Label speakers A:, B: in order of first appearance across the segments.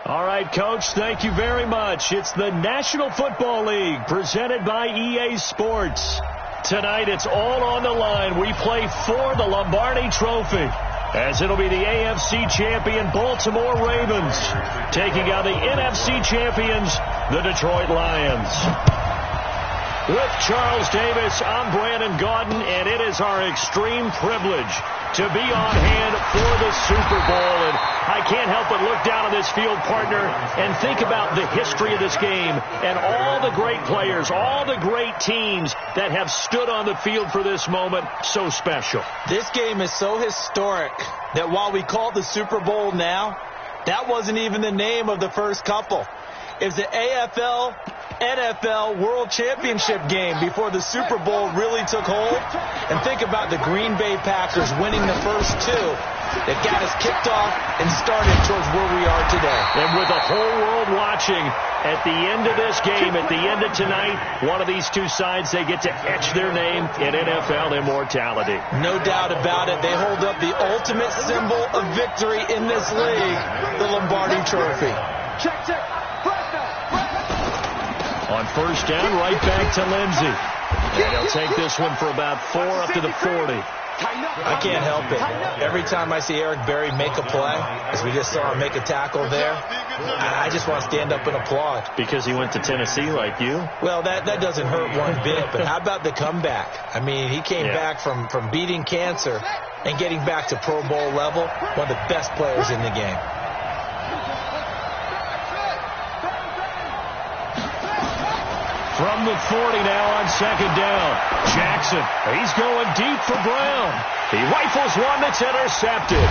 A: All right, Coach, thank you very much. It's the National Football League presented by EA Sports. Tonight, it's all on the line. We play for the Lombardi Trophy, as it'll be the AFC champion Baltimore Ravens taking on the NFC champions, the Detroit Lions. With Charles Davis, I'm Brandon Gaudin, and it is our extreme privilege to be on hand for the Super Bowl. And I can't help but look down on this field, partner, and think about the history of this game and all the great players, all the great teams that have stood on the field for this moment. So special.
B: This game is so historic that while we call it the Super Bowl now, that wasn't even the name of the first couple. It was the AFL NFL World Championship game before the Super Bowl really took hold. And think about the Green Bay Packers winning the first two that got us kicked off and started towards where we are today.
A: And with the whole world watching, at the end of this game, at the end of tonight, one of these two sides, they get to etch their name in NFL immortality.
B: No doubt about it. They hold up the ultimate symbol of victory in this league, the Lombardi Trophy.
C: Check.
A: On first down, right back to Lindsey. And he'll take this one for about 4 up to the 40.
B: I can't help it. Every time I see Eric Berry make a play, as we just saw him make a tackle there, I just want to stand up and applaud.
A: Because he went to Tennessee like you?
B: Well, that doesn't hurt one bit, but how about the comeback? I mean, he came back from beating cancer and getting back to Pro Bowl level, one of the best players in the game.
A: From the 40 now on second down. Jackson, he's going deep for Brown. He rifles one that's intercepted.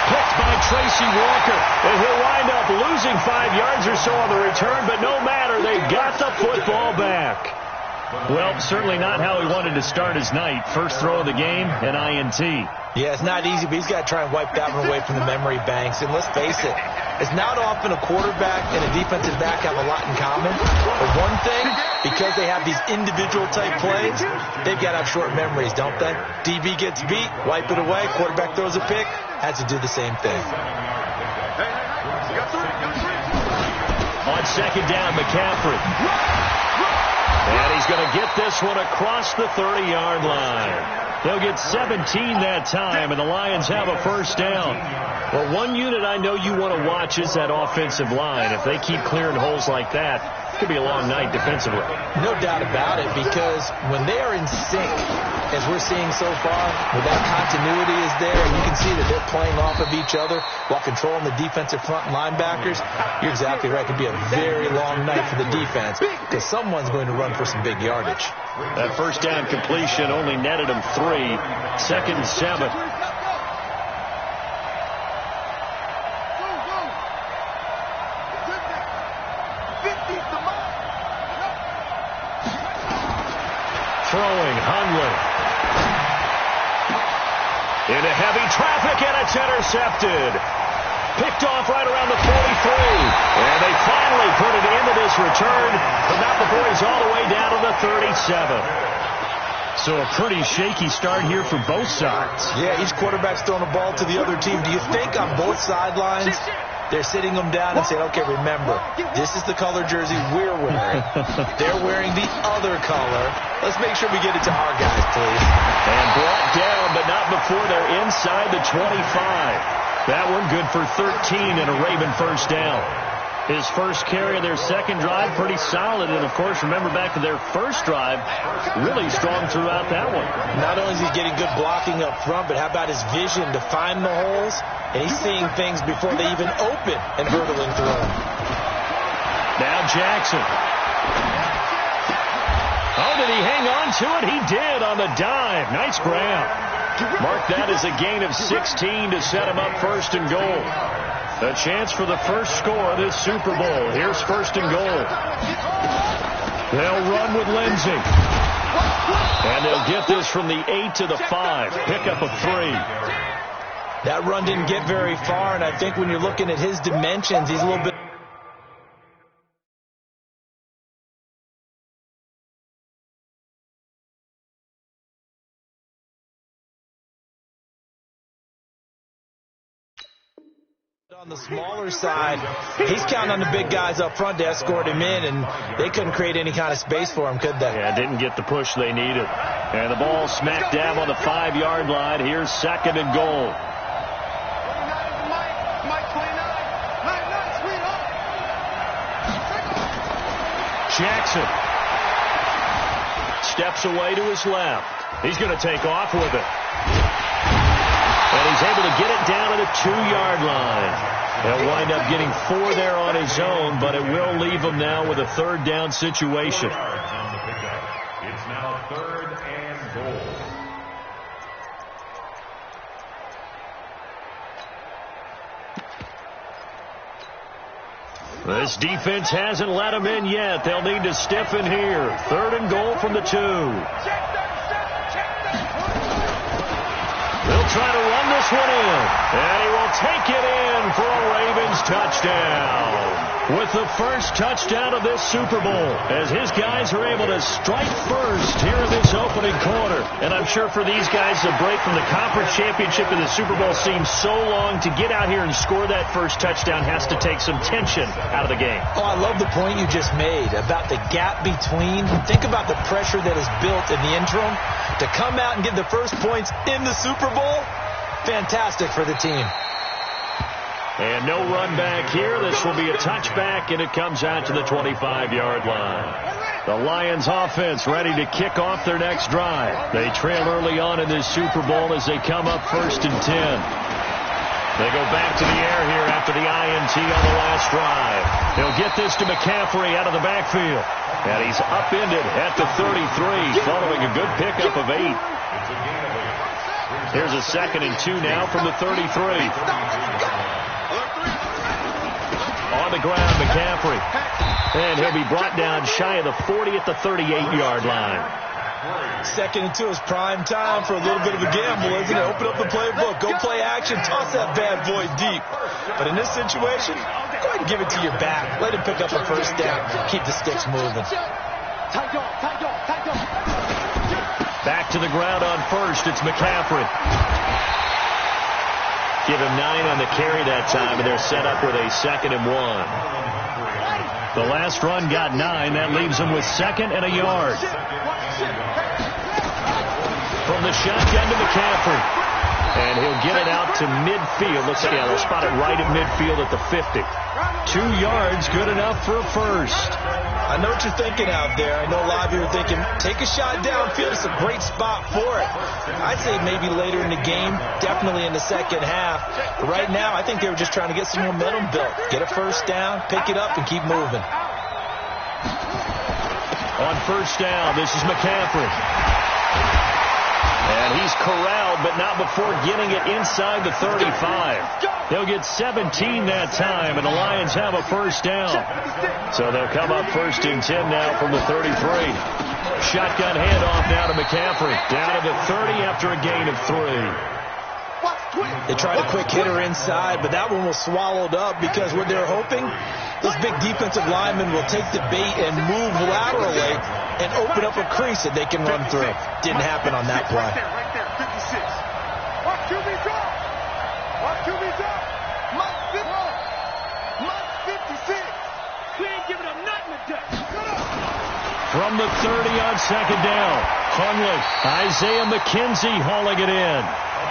A: Picked by Tracy Walker. And he'll wind up losing 5 yards or so on the return, but no matter, they got the football back. Well, certainly not how he wanted to start his night. First throw of the game, an INT.
B: Yeah, it's not easy, but he's got to try and wipe that one away from the memory banks. And let's face it, it's not often a quarterback and a defensive back have a lot in common. But one thing, because they have these individual type plays, they've got to have short memories, don't they? DB gets beat, wipe it away, quarterback throws a pick, has to do the same thing.
A: On second down, McCaffrey. And he's going to get this one across the 30-yard line. They'll get 17 that time, and the Lions have a first down. Well, one unit I know you want to watch is that offensive line. If they keep clearing holes like that, it could be a long night defensively.
B: No doubt about it, because when they are in sync, as we're seeing so far, where that continuity is there, and you can see that they're playing off of each other while controlling the defensive front linebackers, you're exactly right. It could be a very long night for the defense, because someone's going to run for some big yardage.
A: That first down completion only netted him 3. Second and 7. Throwing, Hundley. Into heavy traffic, and it's intercepted. Picked off right around the 43. And they finally put it into this return, but not before he's all the way down to the 37. So a pretty shaky start here for both sides.
B: Yeah, each quarterback's throwing the ball to the other team. Do you think on both sidelines they're sitting them down and saying, okay, remember, this is the color jersey we're wearing. They're wearing the other color. Let's make sure we get it to our guys, please.
A: And brought down, but not before they're inside the 25. That one good for 13 and a Raven first down. His first carry of their second drive, pretty solid. And, of course, remember back to their first drive, really strong throughout that one.
B: Not only is he getting good blocking up front, but how about his vision to find the holes? And he's seeing things before they even open and hurdling through them.
A: Now Jackson. Oh, did he hang on to it? He did on the dive. Nice grab. Mark that as a gain of 16 to set him up first and goal. A chance for the first score of this Super Bowl. Here's first and goal. They'll run with Lindsey. And they'll get this from the 8 to the 5. Pickup of 3.
B: That run didn't get very far, and I think when you're looking at his dimensions, he's a little bit... On the smaller side, he's counting on the big guys up front to escort him in, and they couldn't create any kind of space for him, could they?
A: Yeah, didn't get the push they needed. And the ball smack dab on the 5-yard line. Here's 2nd and goal. Jackson steps away to his left. He's going to take off with it. And he's able to get it down to the 2-yard line. He'll wind up getting 4 there on his own, but it will leave him now with a 3rd down situation.
C: It's now 3rd and goal.
A: This defense hasn't let him in yet. They'll need to stiffen here. 3rd and goal from the 2. They'll try to run this one in. And he will take it in for a Ravens touchdown. With the first touchdown of this Super Bowl, as his guys are able to strike first here in this opening quarter. And I'm sure for these guys, the break from the conference championship and the Super Bowl seems so long. To get out here and score that first touchdown has to take some tension out of the game.
B: Oh, I love the point you just made about the gap between. Think about the pressure that is built in the interim. To come out and get the first points in the Super Bowl, fantastic for the team.
A: And no run back here. This will be a touchback, and it comes out to the 25-yard line. The Lions offense ready to kick off their next drive. They trail early on in this Super Bowl as they come up 1st and 10. They go back to the air here after the INT on the last drive. He'll get this to McCaffrey out of the backfield. And he's upended at the 33, following a good pickup of 8. Here's a 2nd and 2 now from the 33. On the ground, McCaffrey. And he'll be brought down shy of the 40 at the 38-yard line.
B: 2nd and 2 is prime time for a little bit of a gamble, isn't it? Open up the playbook, go play action, toss that bad boy deep. But in this situation, go ahead and give it to your back. Let him pick up a 1st down. Keep the sticks moving.
A: Back to the ground on 1st. It's McCaffrey. Give him 9 on the carry that time, and they're set up with a 2nd and 1. The last run got 9. That leaves them with 2nd and a yard. From the shotgun to McCaffrey. And he'll get it out to midfield. Let's see, they'll spot it right at midfield at the 50. 2 yards, good enough for a 1st.
B: I know what you're thinking out there. I know a lot of you are thinking, take a shot downfield. It's a great spot for it. I'd say maybe later in the game, definitely in the second half. But right now, I think they were just trying to get some momentum built. Get a 1st down, pick it up, and keep moving.
A: On 1st down, this is McCaffrey. And he's corralled, but not before getting it inside the 35. They'll get 17 that time, and the Lions have a 1st down. So they'll come up 1st and 10 now from the 33. Shotgun handoff now to McCaffrey. Down to the 30 after a gain of 3.
B: They tried a quick hitter inside, but that one was swallowed up because what they're hoping, those big defensive linemen will take the bait and move laterally and open up a crease that they can run through. Didn't happen on that play.
D: Right there, 56. Watch QB drop. Watch QB drop. Mike 56. We ain't giving up nothing today.
A: From the 30 on 2nd down, Hundley, Isaiah McKenzie hauling it in.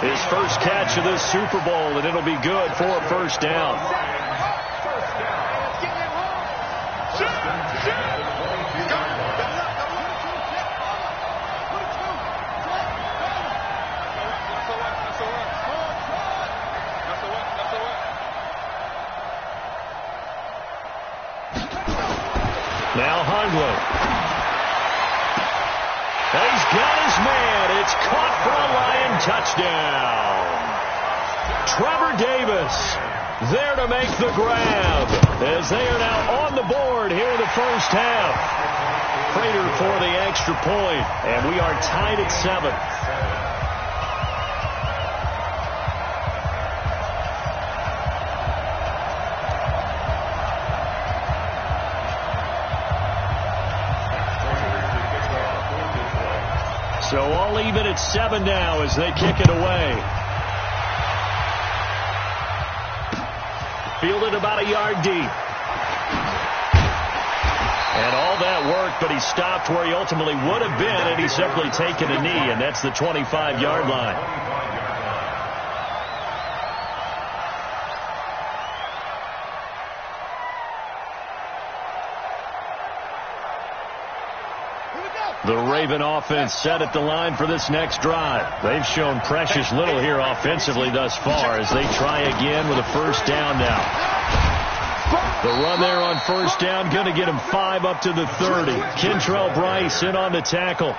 A: His first catch of this Super Bowl, and it'll be good for a 1st down. Now Hundley. And he's got his man. It's caught for a Lion touchdown. Trevor Davis there to make the grab as they are now on the board here in the first half. Prater for the extra point, and we are tied at 7. So all even at 7 now as they kick it away. fielded about a yard deep. And all that work, but he stopped where he ultimately would have been, and he's simply taken a knee, and that's the 25-yard line. The Raven offense set at the line for this next drive. They've shown precious little here offensively thus far as they try again with a first down now. The run there on first down, going to get him 5 up to the 30. Kentrell Brice in on the tackle.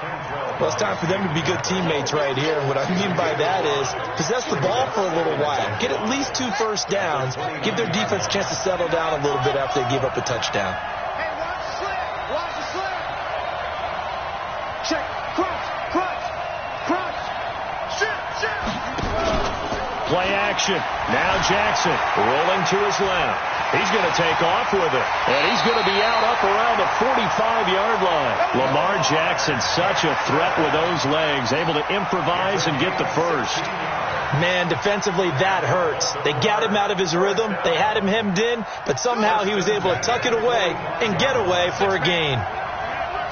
B: Well, it's time for them to be good teammates right here. And what I mean by that is possess the ball for a little while. Get at least 2 first downs. Give their defense a chance to settle down a little bit after they give up a touchdown.
D: Hey, watch the slip. Watch the slip. Check. Crunch. Crunch. Crunch. Shit.
A: Play action. Now Jackson rolling to his left. He's going to take off with it. And he's going to be out up around the 45-yard line. Lamar Jackson, such a threat with those legs, able to improvise and get the first.
B: Man, defensively, that hurts. They got him out of his rhythm. They had him hemmed in, but somehow he was able to tuck it away and get away for a gain.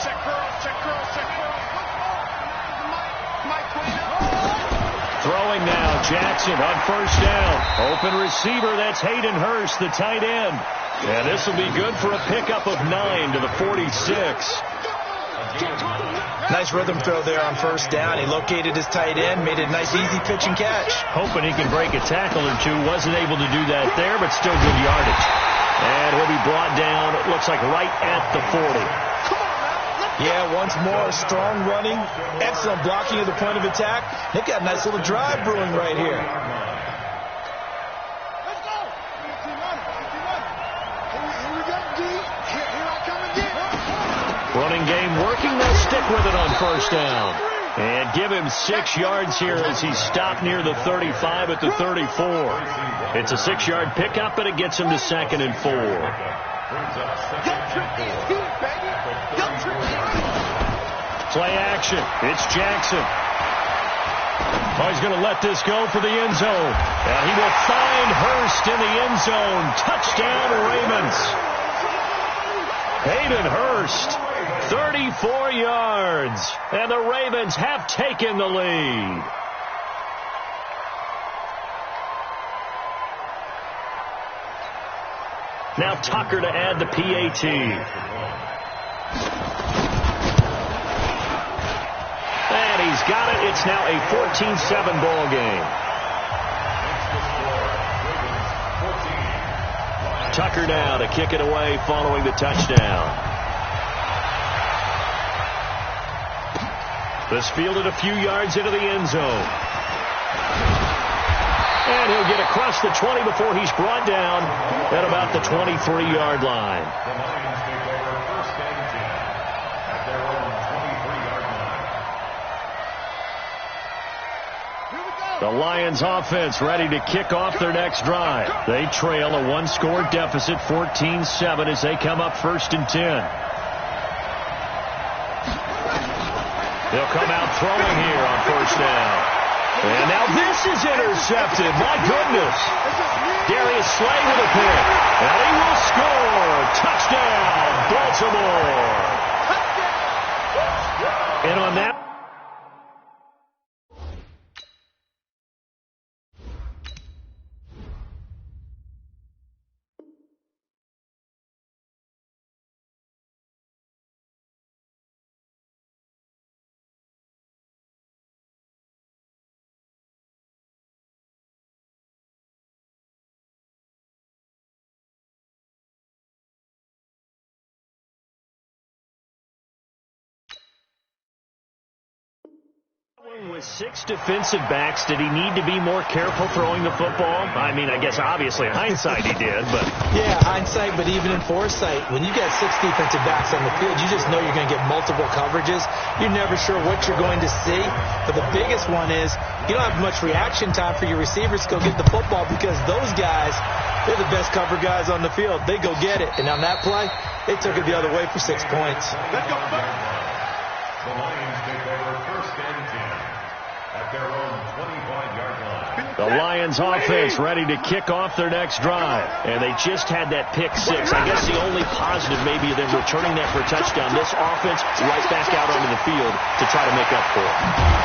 D: Check curls. Check curls. Check curls. Mike,
A: Throwing now, Jackson on first down. Open receiver, that's Hayden Hurst, the tight end. And this will be good for a pickup of 9 to the 46.
B: Nice rhythm throw there on first down. He located his tight end, made a nice easy pitch and catch.
A: Hoping he can break a tackle or two. Wasn't able to do that there, but still good yardage. And he'll be brought down, it looks like right at the 40.
B: Yeah, once more, strong running, excellent blocking at the point of attack. They've got a nice little drive brewing right here.
D: let's go. Here we go, D. Here I come again.
A: Running game working, they'll stick with it on first down. And give him 6 yards here as he's stopped near the 35 at the 34. It's a 6-yard pickup, but it gets him to 2nd and 4. Play action. It's Jackson. Oh, he's going to let this go for the end zone. And he will find Hurst in the end zone. Touchdown, Ravens. Hayden Hurst, 34 yards. And the Ravens have taken the lead. Now Tucker to add the PAT. And he's got it. It's now a 14-7 ball game. Tucker now to kick it away following the touchdown. This fielded a few yards into the end zone. And he'll get across the 20 before he's brought down at about the 23-yard line.
C: The Lions take over first and 10 at their own 23-yard line.
A: The Lions offense ready to kick off their next drive. They trail a 1-score deficit, 14-7, as they come up first and 10. They'll come out throwing here on first down. And now this is intercepted. My goodness. Darius Slay with a pick. And he will score. Touchdown, Baltimore. And on that. With 6 defensive backs, did he need to be more careful throwing the football? I mean, I guess obviously in hindsight he did, but...
B: Yeah, hindsight, but even in foresight, when you got 6 defensive backs on the field, you just know you're going to get multiple coverages. You're never sure what you're going to see. But the biggest one is you don't have much reaction time for your receivers to go get the football because those guys, they're the best cover guys on the field. They go get it. And on that play, they took it the other way for 6 points.
D: Let's go.
C: The Lions take over first and 10 at their own 25-yard line.
A: The Lions offense ready to kick off their next drive. And they just had that pick six. I guess the only positive maybe of them returning that for a touchdown. This offense right back out onto the field to try to make up for it.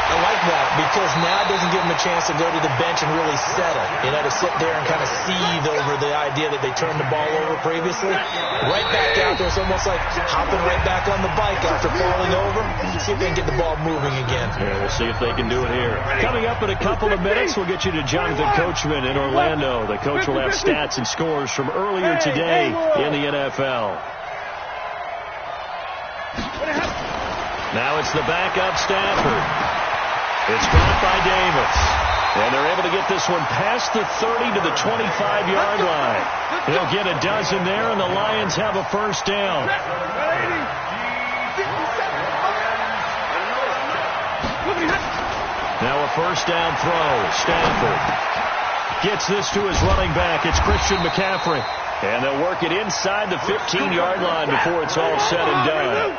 B: I like that because now it doesn't give them a chance to go to the bench and really settle. You know, to sit there and kind of seethe over the idea that they turned the ball over previously. Right back out there. It's almost like hopping right back on the bike after falling over. See if they can get the ball moving again.
A: Yeah, we'll see if they can do it here. Coming up in a couple of minutes, we'll get you to Jonathan Coachman in Orlando. The coach will have stats and scores from earlier today in the NFL. Now it's the backup Stafford. It's caught by Davis. And they're able to get this one past the 30 to the 25-yard line. They'll get a dozen there, and the Lions have a first down. Now a first down throw. Stafford gets this to his running back. It's Christian McCaffrey. And they'll work it inside the 15-yard line before it's all said and done.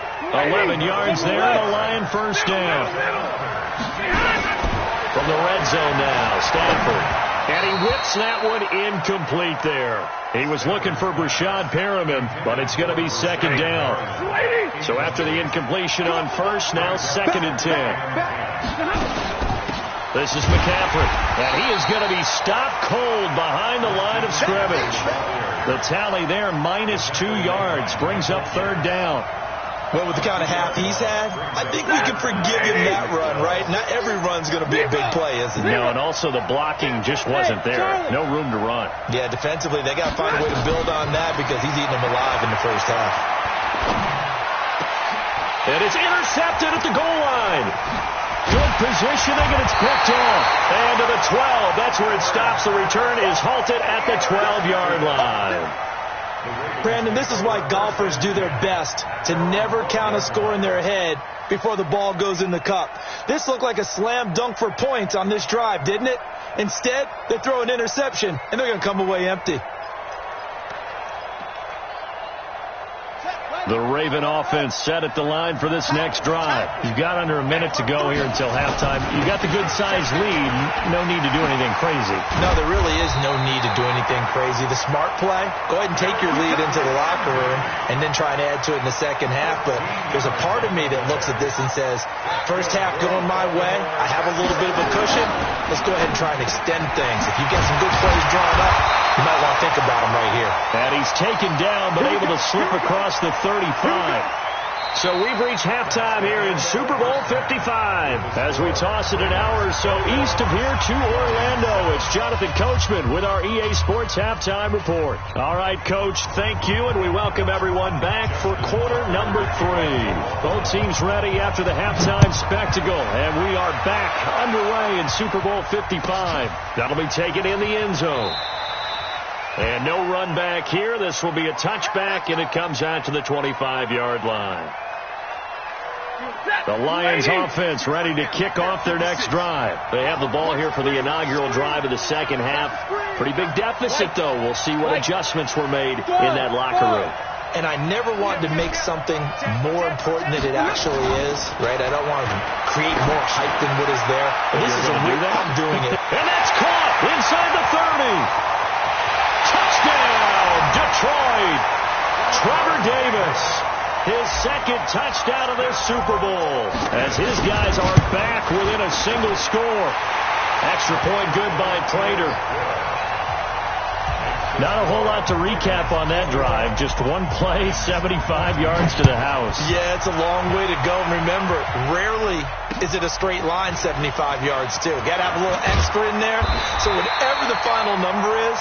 A: 11 yards there, and a Lion first down. From the red zone now, Stafford. And he whips that one incomplete there. He was looking for Brashad Perriman, but it's going to be second down. So after the incompletion on first, now second and 10. This is McCaffrey, and he is going to be stopped cold behind the line of scrimmage. The tally there, -2 yards, brings up third down.
B: Well, with the kind of half he's had, I think we can forgive him that run, right? Not every run's going to be a big play, is it?
A: No, and also the blocking just wasn't there. No room to run.
B: Yeah, defensively, they got to find a way to build on that because he's eating them alive in the first half.
A: And it's intercepted at the goal line. Good positioning, and it's picked off. And to the 12. That's where it stops. The return is halted at the 12-yard line.
B: Brandon, this is why golfers do their best to never count a score in their head before the ball goes in the cup. This looked like a slam dunk for points on this drive, didn't it? Instead, they throw an interception, and they're going to come away empty.
A: The Raven offense set at the line for this next drive. You've got under a minute to go here until halftime. You've got the good-sized lead. No need to do anything crazy.
B: No, there really is no need to do anything crazy. The smart play, go ahead and take your lead into the locker room and then try and add to it in the second half. But there's a part of me that looks at this and says, first half going my way, I have a little bit of a cushion. Let's go ahead and try and extend things. If you get some good plays drawn up, you might want to think about them right here.
A: And he's taken down, but able to slip across the 35. So we've reached halftime here in Super Bowl 55. As we toss it an hour or so east of here to Orlando, it's Jonathan Coachman with our EA Sports Halftime Report. All right, Coach, thank you, and we welcome everyone back for quarter number 3. Both teams ready after the halftime spectacle, and we are back underway in Super Bowl 55. That'll be taken in the end zone. And no run back here. This will be a touchback, and it comes out to the 25-yard line. The Lions offense ready to kick off their next drive. They have the ball here for the inaugural drive of the second half. Pretty big deficit, though. We'll see what adjustments were made in that locker room.
B: And I never wanted to make something more important than it actually is, right? I don't want to create more hype than what is there. But this is a real, I'm doing it.
A: And that's caught inside the 30. Touchdown, Detroit. Trevor Davis, his second touchdown of this Super Bowl, as his guys are back within a single score. Extra point good by Prater. Not a whole lot to recap on that drive. Just one play, 75 yards to the house.
B: Yeah, it's a long way to go. And remember, rarely is it a straight line 75 yards, too. Got to have a little extra in there. So whatever the final number is,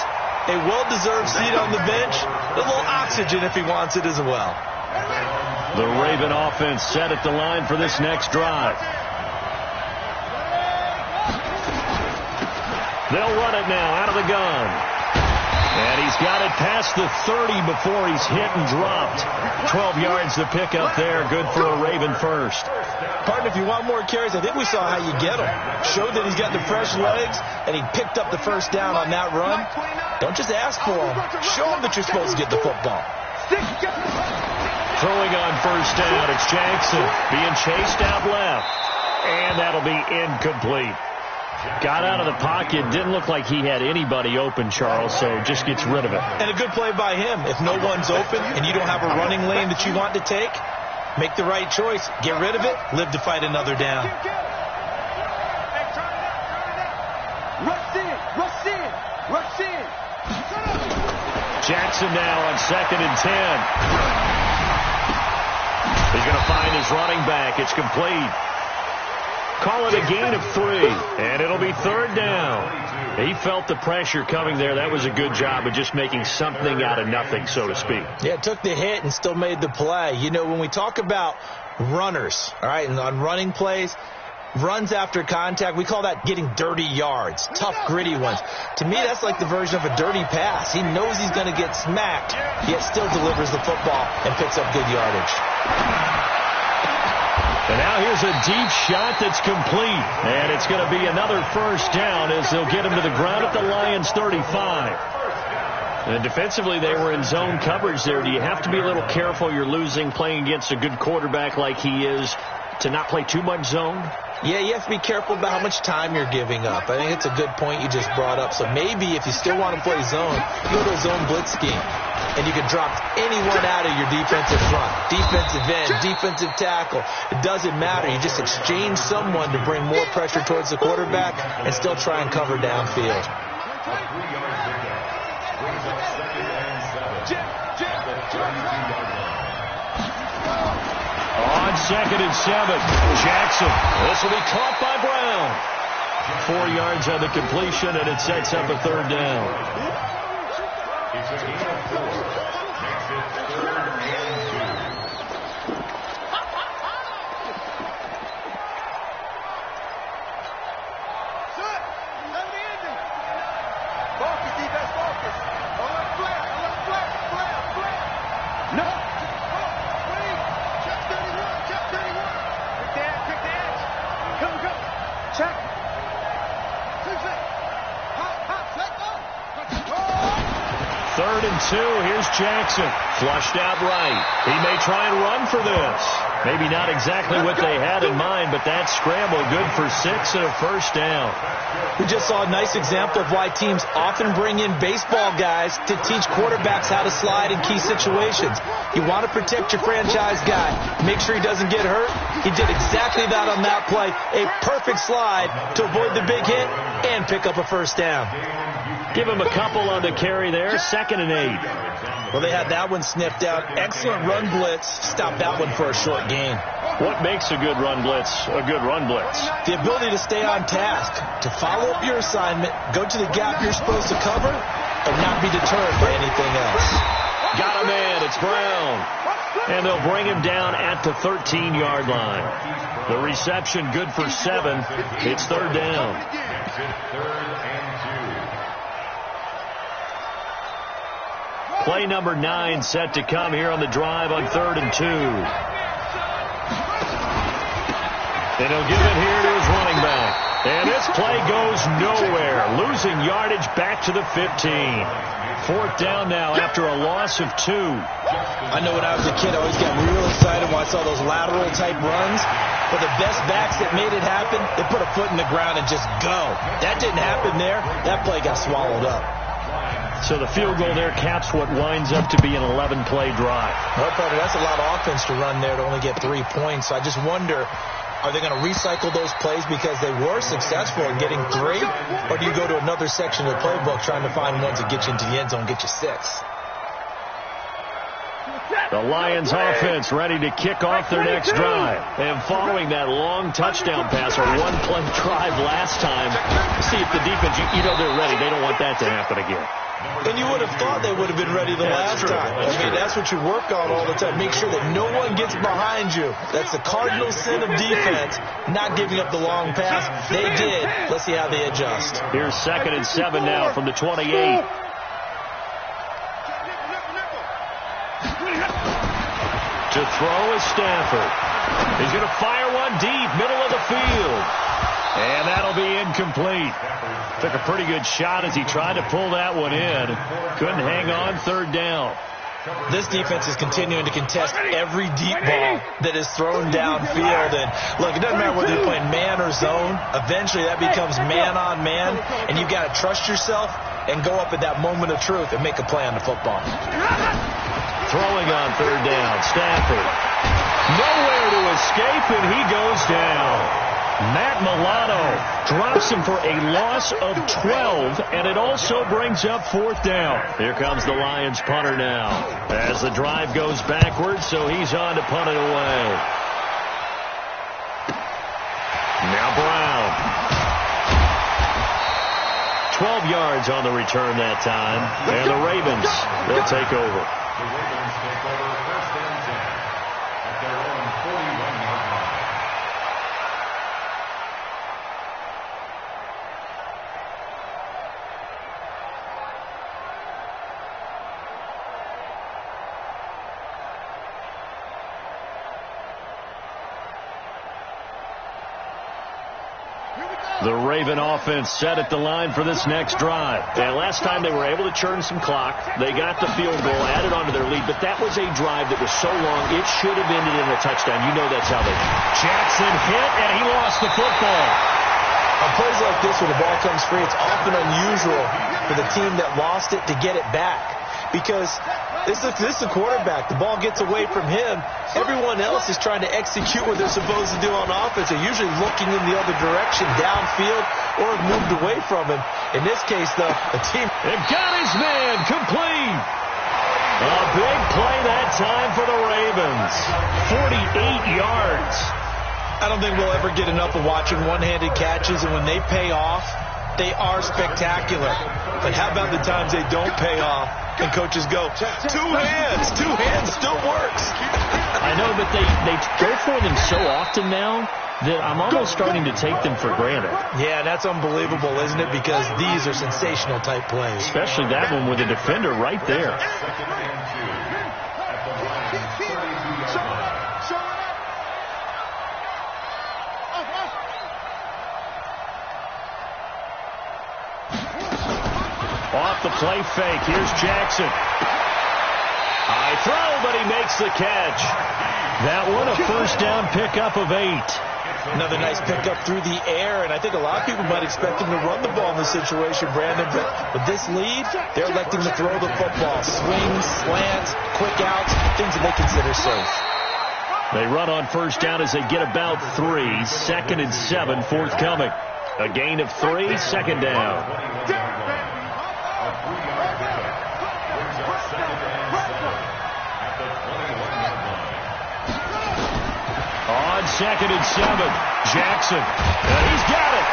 B: a well-deserved seat on the bench, a little oxygen if he wants it as well.
A: The Raven offense set at the line for this next drive. They'll run it now out of the gun. And he's got it past the 30 before he's hit and dropped. 12 yards to pick up there. Good for a Raven first.
B: Partner, if you want more carries, I think we saw how you get him. Showed that he's got the fresh legs, and he picked up the first down on that run. Don't just ask for him. Show him that you're supposed to get the football.
A: Throwing on first down, it's Jackson being chased out left. And that'll be incomplete. Got out of the pocket. Didn't look like he had anybody open, Charles, so just gets rid of it.
B: And a good play by him. If no one's open and you don't have a running lane that you want to take, make the right choice. Get rid of it. Live to fight another down.
D: Rush in.
A: Jackson now on 2nd and 10. He's going to find his running back. It's complete. Call it a gain of 3, and it'll be 3rd down. He felt the pressure coming there. That was a good job of just making something out of nothing, so to speak.
B: Yeah, took the hit and still made the play. You know, when we talk about runners, all right, and on running plays, runs after contact, we call that getting dirty yards, tough, gritty ones. To me, that's like the version of a dirty pass. He knows he's going to get smacked, yet still delivers the football and picks up good yardage.
A: And now here's a deep shot that's complete. And it's going to be another 1st down as they'll get him to the ground at the Lions 35. And defensively, they were in zone coverage there. Do you have to be a little careful? You're losing playing against a good quarterback like he is to not play too much zone?
B: Yeah, you have to be careful about how much time you're giving up. I think it's a good point you just brought up. So maybe if you still want to play zone, you go to a zone blitz scheme. And you can drop anyone out of your defensive front. Defensive end, defensive tackle. It doesn't matter. You just exchange someone to bring more pressure towards the quarterback and still try and cover downfield.
A: On 2nd and 7, Jackson. This will be caught by Brown. 4 yards on the completion, and it sets up a 3rd down. Here's Jackson. Flushed out right. He may try and run for this. Maybe not exactly what they had in mind, but that scramble good for 6 and a 1st down.
B: We just saw a nice example of why teams often bring in baseball guys to teach quarterbacks how to slide in key situations. You want to protect your franchise guy. Make sure he doesn't get hurt. He did exactly that on that play. A perfect slide to avoid the big hit and pick up a 1st down.
A: Give him a couple on the carry there. 2nd and 8.
B: Well, they had that one sniffed out. Excellent run blitz. Stop that one for a short gain.
A: What makes a good run blitz a good run blitz?
B: The ability to stay on task, to follow up your assignment, go to the gap you're supposed to cover, and not be deterred by anything else.
A: Got a man. It's Brown. And they'll bring him down at the 13-yard line. The reception good for 7. It's 3rd down. Play number 9 set to come here on the drive on 3rd and 2. And he'll give it here to his running back. And this play goes nowhere. Losing yardage back to the 15. 4th down now after a loss of 2.
B: I know when I was a kid, I always got real excited when I saw those lateral type runs. But the best backs that made it happen, they put a foot in the ground and just go. That didn't happen there. That play got swallowed up.
A: So the field goal there caps what winds up to be an 11-play drive.
B: Well, Carter, that's a lot of offense to run there to only get 3 points. So I just wonder, are they going to recycle those plays because they were successful in getting 3? Or do you go to another section of the playbook trying to find ones that get you into the end zone and get you 6?
A: The Lions offense ready to kick off their next drive. And following that long touchdown pass, a 1-play drive last time, see if the defense, you know they're ready. They don't want that to happen again.
B: And you would have thought they would have been ready the last time. I mean, that's what you work on all the time. Make sure that no one gets behind you. That's the cardinal sin of defense, not giving up the long pass. They did. Let's see how they adjust.
A: Here's 2nd and 7 now from the 28. To throw is Stafford. He's going to fire one deep, middle of the field. And that'll be incomplete. Took a pretty good shot as he tried to pull that one in. Couldn't hang on. 3rd down.
B: This defense is continuing to contest every deep ball that is thrown downfield. And look, it doesn't matter whether you're playing man or zone. Eventually that becomes man on man, and you've got to trust yourself and go up at that moment of truth and make a play on the football.
A: Throwing on third down, Stafford. Nowhere to escape, and he goes down. Matt Milano drops him for a loss of 12, and it also brings up fourth down. Here comes the Lions punter now as the drive goes backwards, so he's on to punt it away. Now Brown. 12 yards on the return that time, and the Ravens, they'll take over.
C: The Ravens take over first and 10 at their own 41-yard line.
A: The Raven offense set at the line for this next drive. And last time they were able to churn some clock. They got the field goal added onto their lead, but that was a drive that was so long it should have ended in a touchdown. You know that's how they do. Jackson hit, and he lost the football.
B: On plays like this where the ball comes free, it's often unusual for the team that lost it to get it back. Because this is the quarterback. The ball gets away from him. Everyone else is trying to execute what they're supposed to do on offense. They're usually looking in the other direction, downfield, or moved away from him. In this case, though, the team...
A: They've got his man complete. A big play that time for the Ravens. 48 yards.
B: I don't think we'll ever get enough of watching one-handed catches, and when they pay off, they are spectacular. But how about the times they don't pay off and coaches go, two hands still works.
A: I know, but they go for them so often now that I'm almost starting to take them for granted.
B: Yeah, that's unbelievable, isn't it? Because these are sensational type plays.
A: Especially that one with a defender right there.
C: Second and 2 at the Lions' 32-yard line.
A: Off the play fake. Here's Jackson. High throw, but he makes the catch. That one a first down pickup of 8.
B: Another nice pickup through the air, and I think a lot of people might expect him to run the ball in this situation, Brandon, but with this lead, they're electing to throw the football. Swings, slants, quick outs, things that they consider safe.
A: They run on first down as they get about 3. Second and 7 forthcoming. A gain of 3, second down. On second and 7, Jackson. And he's got it.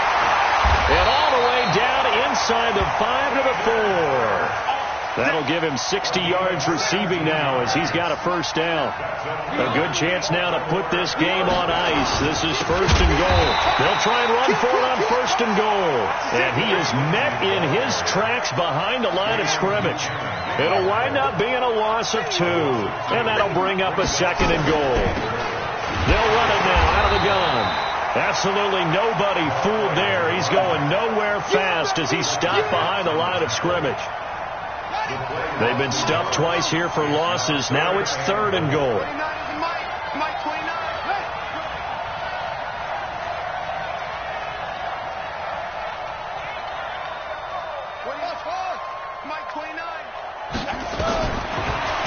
A: And all the way down inside the 5 to the 4. That'll give him 60 yards receiving now as he's got a first down. A good chance now to put this game on ice. This is first and goal. They'll try and run for it on first and goal. And he is met in his tracks behind the line of scrimmage. It'll wind up being a loss of 2. And that'll bring up a second and goal. They'll run it now out of the gun. Absolutely nobody fooled there. He's going nowhere fast as he's stopped behind the line of scrimmage. They've been stuffed twice here for losses. Now it's third and goal.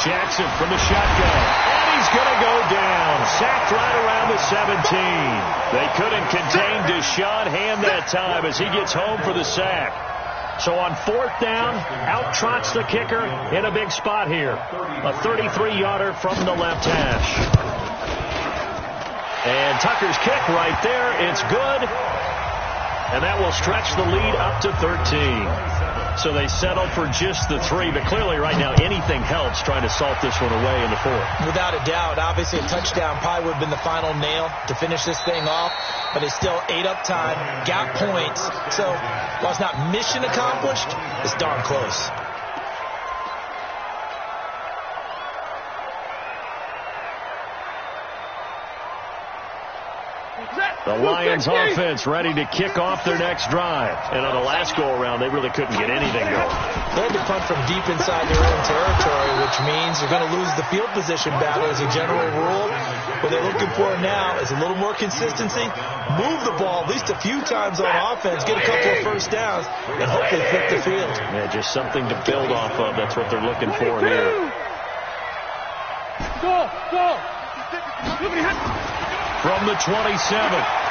A: Jackson from the shotgun. And he's going to go down. Sacked right around the 17. They couldn't contain Deshaun Hand that time as he gets home for the sack. So on fourth down, out trots the kicker in a big spot here. A 33-yarder from the left hash. And Tucker's kick right there. It's good. And that will stretch the lead up to 13. So they settled for just the 3. But clearly right now anything helps trying to salt this one away in the 4th.
B: Without a doubt. Obviously a touchdown probably would have been the final nail to finish this thing off. But they still ate up time, got points. So while it's not mission accomplished, it's darn close.
A: The Lions offense ready to kick off their next drive. And on the last go-around, they really couldn't get anything going.
B: They had to punt from deep inside their own territory, which means you're going to lose the field position battle as a general rule. What they're looking for now is a little more consistency. Move the ball at least a few times on offense, get a couple of first downs, and hopefully flip the field.
A: Yeah, just something to build off of. That's what they're looking for here.
D: Go!
A: From the 27,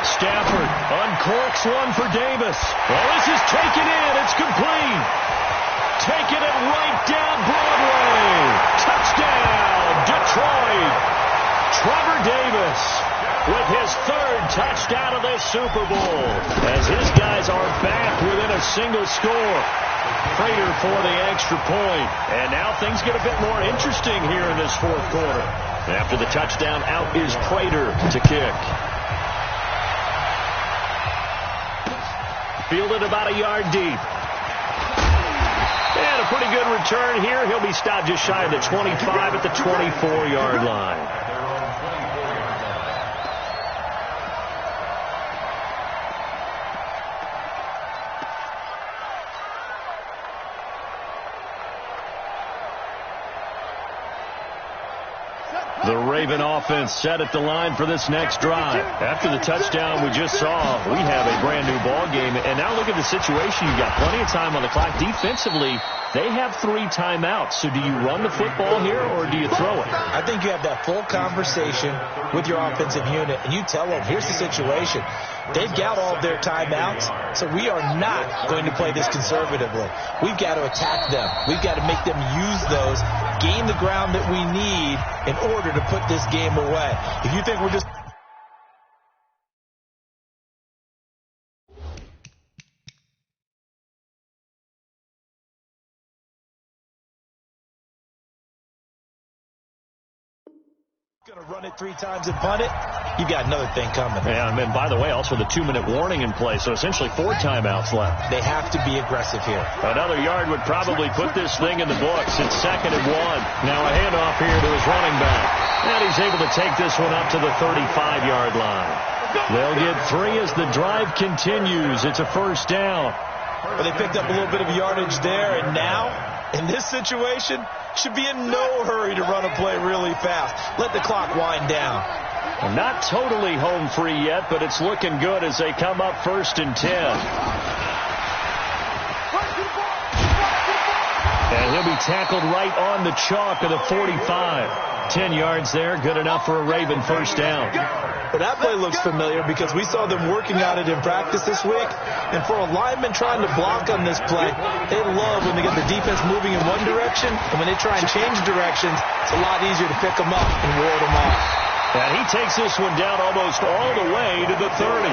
A: Stafford uncorks one for Davis. Well, this is taken in. It's complete. Taking it right down Broadway. Touchdown, Detroit. Trevor Davis with his third touchdown of this Super Bowl as his guys are back within a single score. Prater for the extra point. And now things get a bit more interesting here in this fourth quarter. After the touchdown, out is Prater to kick. Fielded about a yard deep. And a pretty good return here. He'll be stopped just shy of the 25 at the 24-yard line. The Raven offense set at the line for this next drive. After the touchdown we just saw, we have a brand-new ball game. And now look at the situation. You've got plenty of time on the clock. Defensively, they have 3 timeouts. So do you run the football here or do you throw it?
B: I think you have that full conversation with your offensive unit, and you tell them, here's the situation. They've got all of their timeouts, so we are not going to play this conservatively. We've got to attack them. We've got to make them use those, gain the ground that we need in order to put this game away. If you think we're just going to run it 3 times and punt it, you got another thing coming.
A: Yeah, and then, by the way, also the 2-minute warning in play, so essentially 4 timeouts left.
B: They have to be aggressive here.
A: Another yard would probably put this thing in the books. It's 2nd and 1. Now a handoff here to his running back. And he's able to take this one up to the 35-yard line. They'll get 3 as the drive continues. It's a first down.
B: Well, they picked up a little bit of yardage there, and now, in this situation, should be in no hurry to run a play really fast. Let the clock wind down.
A: Well, not totally home free yet, but it's looking good as they come up 1st and 10. And he'll be tackled right on the chalk of the 45. 10 yards there, good enough for a Raven first down.
B: But that play looks familiar because we saw them working on it in practice this week. And for a lineman trying to block on this play, they love when they get the defense moving in one direction. And when they try and change directions, it's a lot easier to pick them up and ward them off.
A: And he takes this one down almost all the way to the 30.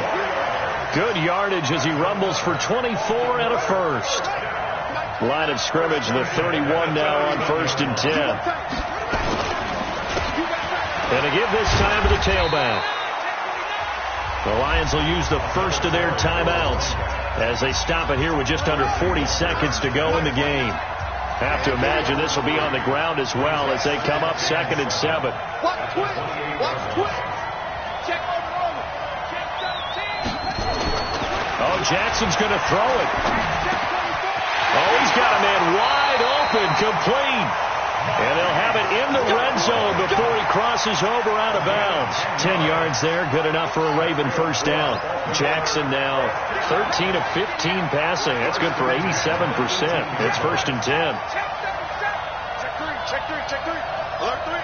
A: Good yardage as he rumbles for 24 and a first. Line of scrimmage, the 31 now on 1st and 10. And to give this time to the tailback. The Lions will use the first of their timeouts as they stop it here with just under 40 seconds to go in the game. Have to imagine this will be on the ground as well as they come up 2nd and 7.
D: Watch quick. Check over. Check 17.
A: Oh, Jackson's going to throw it. Oh, he's got a man wide open, complete. And they'll have it in the red zone before he crosses over out of bounds. 10 yards there, good enough for a Raven first down. Jackson now 13 of 15 passing. That's good for 87%. It's 1st and 10.
D: Check three. Alert three.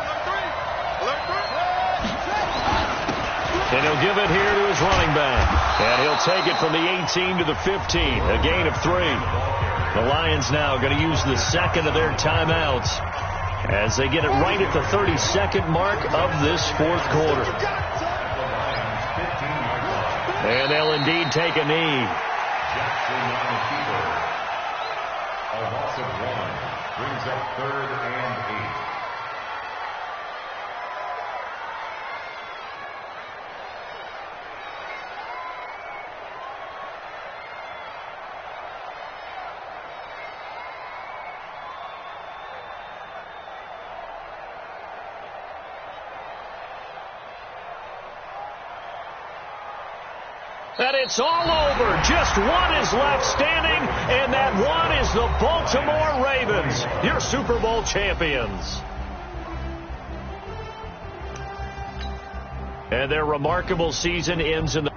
A: And he'll give it here to his running back. And he'll take it from the 18 to the 15. A gain of 3. The Lions now going to use the 2nd of their timeouts as they get it right at the 32nd mark of this 4th quarter. And they'll indeed take a knee.
C: Jackson on the keeper. A loss of 1 brings up 3rd and 8.
A: And it's all over. Just one is left standing, and that one is the Baltimore Ravens, your Super Bowl champions. And their remarkable season ends in the